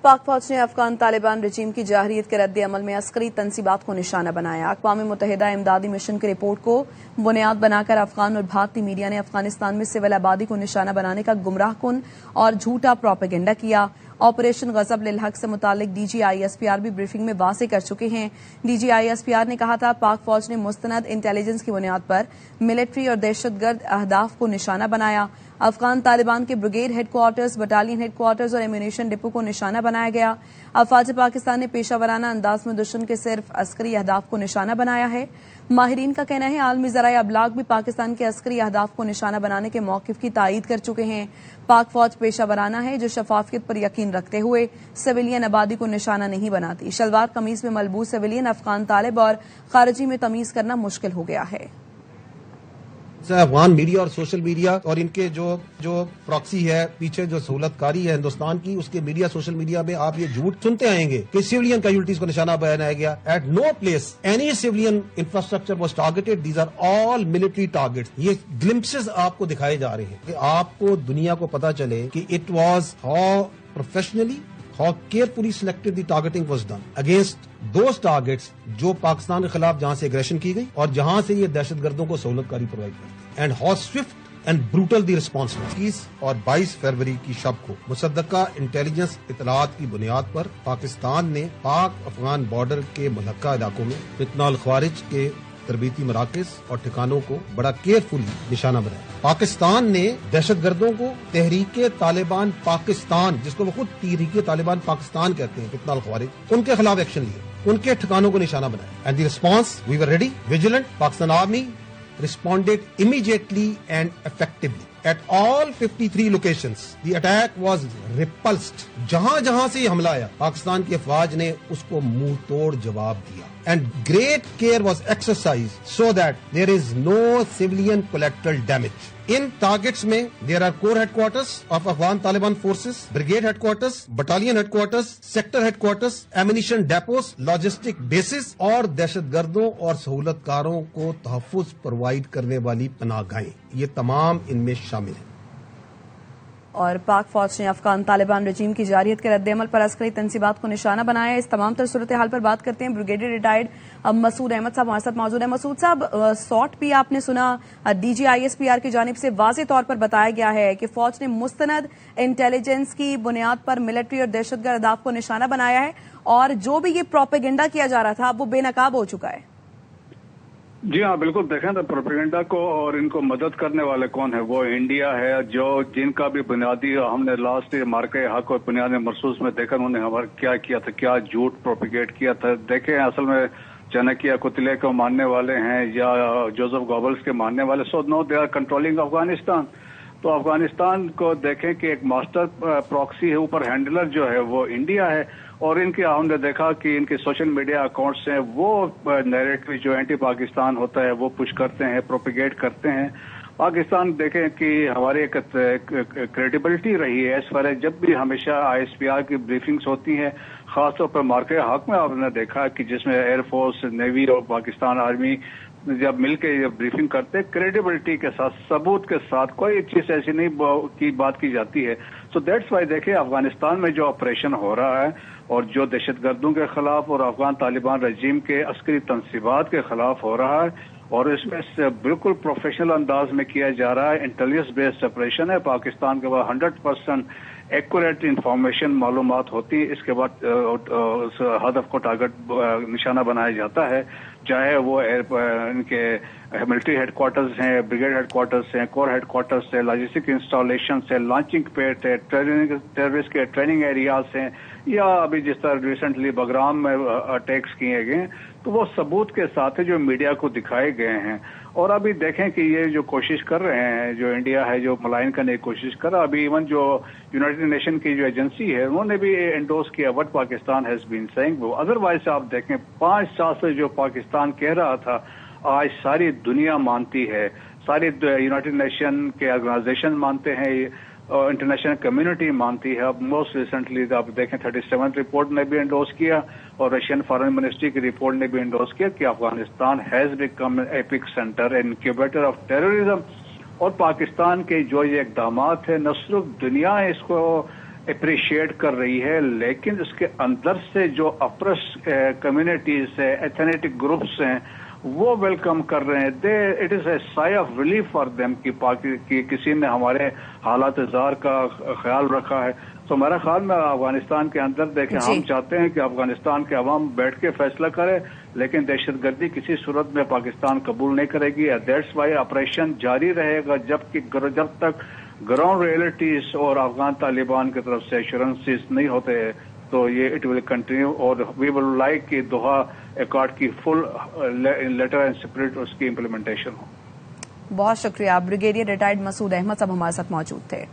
पाक फौज ने अफगान तालिबान रजीम की जाहरियत के रद्द अमल में अस्करी तनसीबात को निशाना बनाया। अक़वाम मुत्तहिदा इमदादी मिशन की रिपोर्ट को बुनियाद बनाकर अफगान और भारतीय मीडिया ने अफगानिस्तान में सिविल आबादी को निशाना बनाने का गुमराहकुन और झूठा प्रोपेगेंडा किया। ऑपरेशन गजब लिल हक से मुतालिक DGISPR भी ब्रीफिंग में वाज़ेह कर चुके हैं। DGISPR ने कहा था पाक फौज ने मुस्तनद इंटेलिजेंस की बुनियाद पर मिलिट्री और दहशतगर्द अहदाफ को निशाना बनाया। अफगान तालिबान के ब्रिगेड हेडक्वार्टर्स, बटालियन हेडक्वार्टर्स और एम्यूनेशन डिपो को निशाना बनाया गया। अफवाज पाकिस्तान ने पेशा वराना अंदाज में दुश्मन के सिर्फ अस्करी अहदाफ को निशाना बनाया है। माहिरीन का कहना है आलमी ज़राए अबलाग भी पाकिस्तान के अस्करी अहदाफ को निशाना बनाने के मौक़िफ़ की तायीद कर चुके हैं। पाक फौज पेशा वराना है जो शफाफियत पर यकीन रखते हुए सिविलियन आबादी को निशाना नहीं बनाती। शलवार कमीज में मलबूस सिविलियन अफगान तालिब और खारिजी में तमीज करना मुश्किल हो गया है। अफगान मीडिया और सोशल मीडिया और इनके जो प्रॉक्सी है, पीछे जो सहूलतकारी है हिंदुस्तान की, उसके मीडिया सोशल मीडिया में आप ये झूठ सुनते आएंगे कि सिविलियन कैजुअल्टीज को निशाना बनाया गया। At no place any civilian infrastructure was targeted. These are all military targets. ये ग्लिम्पसेस आपको दिखाए जा रहे हैं कि आपको दुनिया को पता चले कि it was how professionally, how carefully selected the targeting was done against those targets जो पाकिस्तान के खिलाफ जहां से एग्रेशन की गई और जहां से ये दहशतगर्दों को सहूलतकारी प्रोवाइड करती, and how swift and brutal the response was। 21 और 22 फरवरी की शब को मुसद्दका इंटेलिजेंस इतलात की बुनियाद पर पाकिस्तान ने पाक अफगान बॉर्डर के मुल्हका इलाकों में फितना अल ख्वारिज के तरबीती मराकज और ठिकानों को बड़ा केयरफुली निशाना बनाया। पाकिस्तान ने दहशतगर्दों को तहरीके तालिबान पाकिस्तान, जिसको वो खुद तहरीके तालिबान पाकिस्तान कहते हैं, फितना अल ख्वारिज, उनके खिलाफ एक्शन लिया, उनके ठिकानों को निशाना बनाया। And the response, we were ready, vigilant. Pakistan army responded immediately and effectively at all 53 locations. The attack was repulsed. जहां से ये हमला आया, पाकिस्तान की अफवाज ने उसको मुंह तोड़ जवाब दिया। And great care was exercised so that there is no civilian collateral damage. इन टारगेट्स में there are core headquarters of Afghan Taliban forces, brigade headquarters, battalion headquarters, sector headquarters, ammunition depots, logistic bases और दहशतगर्दों और सहूलतकारों को तहफ्फुज प्रोवाइड करने वाली पनाहगाहें, ये तमाम इनमें शामिल हैं। और पाक फौज ने अफगान तालिबान रजीम की जारियत के रद्द-ए-अमल पर अस्करी तनसीबात को निशाना बनाया। इस तमाम तर सूरत हाल पर बात करते हैं। ब्रिगेडियर रिटायर्ड मसूद अहमद साहब हमारे साथ मौजूद हैं। मसूद साहब, सॉट भी आपने सुना, DGISPR की जानिब से वाज़ेह तौर पर बताया गया है कि फौज ने मुस्तनद इंटेलिजेंस की बुनियाद पर मिलिट्री और दहशतगर्द अहदाफ को निशाना बनाया है और जो भी ये प्रोपेगेंडा किया जा रहा था वो बेनकाब हो चुका है। जी हाँ, बिल्कुल। देखें तो प्रोपेगेंडा को और इनको मदद करने वाले कौन है, वो इंडिया है, जो जिनका भी बुनियादी हमने लास्ट मार्के हक और बुनियादी महसूस में देखा उन्होंने हमारा क्या किया था, क्या झूठ प्रोपिगेट किया था। देखें असल में चाणक्य कुतले को मानने वाले हैं या जोसेफ गॉबल्स के मानने वाले, so no they are controlling Afghanistan. तो अफगानिस्तान को देखें कि एक मास्टर प्रॉक्सी है, ऊपर हैंडलर जो है वो इंडिया है। और इनके हमने देखा कि इनके सोशल मीडिया अकाउंट्स हैं, वो नैरेटिव जो एंटी पाकिस्तान होता है वो पुश करते हैं, प्रोपिगेट करते हैं। पाकिस्तान देखें कि हमारी एक क्रेडिबिलिटी रही है इस पर, जब भी हमेशा ISPR की ब्रीफिंग्स होती हैं, खासतौर पर मार्के हक में आपने देखा कि जिसमें एयरफोर्स, नेवी और पाकिस्तान आर्मी जब मिलकर ब्रीफिंग करते, क्रेडिबिलिटी के साथ, सबूत के साथ, कोई चीज ऐसी नहीं की बात की जाती है। सो दैट्स वाई देखिए अफगानिस्तान में जो ऑपरेशन हो रहा है और जो दहशतगर्दों के खिलाफ और अफगान तालिबान रजीम के अस्करी तनसीबात के खिलाफ हो रहा है, और इसमें से बिल्कुल प्रोफेशनल अंदाज में किया जा रहा है। इंटेलिजेंस बेस्ड ऑपरेशन है। पाकिस्तान के बाद 100% एक्यूरेट इंफॉर्मेशन मालूमात होती है, इसके बाद उस हदफ को टारगेट निशाना बनाया जाता है, चाहे वो इनके मिलिट्री हेडक्वार्टर्स हैं, ब्रिगेड हेडक्वार्टर्स हैं, कोर हेडक्वार्टर्स हैं, लॉजिस्टिक इंस्टॉलेशन है, लॉन्चिंग पेड है, टेररिस्ट के ट्रेनिंग एरियाज हैं, या अभी जिस तरह रिसेंटली बगराम में अटैक्स किए गए, तो वो सबूत के साथ है जो मीडिया को दिखाए गए हैं। और अभी देखें कि ये जो कोशिश कर रहे हैं, जो इंडिया है जो मलाइन करने की कोशिश कर रहा, अभी इवन जो यूनाइटेड नेशन की जो एजेंसी है उन्होंने भी एंडोर्स किया what Pakistan has been saying. वो अदरवाइज आप देखें 5 साल से जो पाकिस्तान कह रहा था, आज सारी दुनिया मानती है, सारी यूनाइटेड नेशन के ऑर्गेनाइजेशन मानते हैं, इंटरनेशनल कम्युनिटी मानती है। अब मोस्ट रिसेंटली आप देखें 37 रिपोर्ट ने भी एंडोर्स किया और रशियन फॉरेन मिनिस्ट्री की रिपोर्ट ने भी एंडोर्स किया कि Afghanistan has become epic centre, incubator of terrorism. और पाकिस्तान के जो ये इकदाम है, न सिर्फ दुनिया इसको اپریشیٹ کر رہی ہے، لیکن اس کے اندر سے جو اپرس کمیونٹیز ہے، ایتھنیٹک گروپس ہیں، وہ ویلکم کر رہے ہیں. اٹ از اے سائے آف ریلیف فار دیم کہ کسی نے ہمارے حالات زار کا خیال رکھا ہے. تو میرا خیال میں افغانستان کے اندر دیکھیں، ہم چاہتے ہیں کہ افغانستان کے عوام بیٹھ کے فیصلہ کرے، لیکن دہشت گردی کسی صورت میں پاکستان قبول نہیں کرے گی. دیٹس وائی آپریشن جاری رہے گا جب تک گراؤنڈ ریئلٹیز اور افغان طالبان کی طرف سے ایشورنسز نہیں ہوتے تو یہ اٹ ول کنٹینیو. اور وی ول لائک کہ دوحہ ایکارڈ کی فل لیٹر اینڈ اسپرٹ اس کی امپلیمنٹیشن ہو. بہت شکریہ. بریگیڈیئر ریٹائرڈ مسعود احمد صاحب ہمارے ساتھ موجود تھے.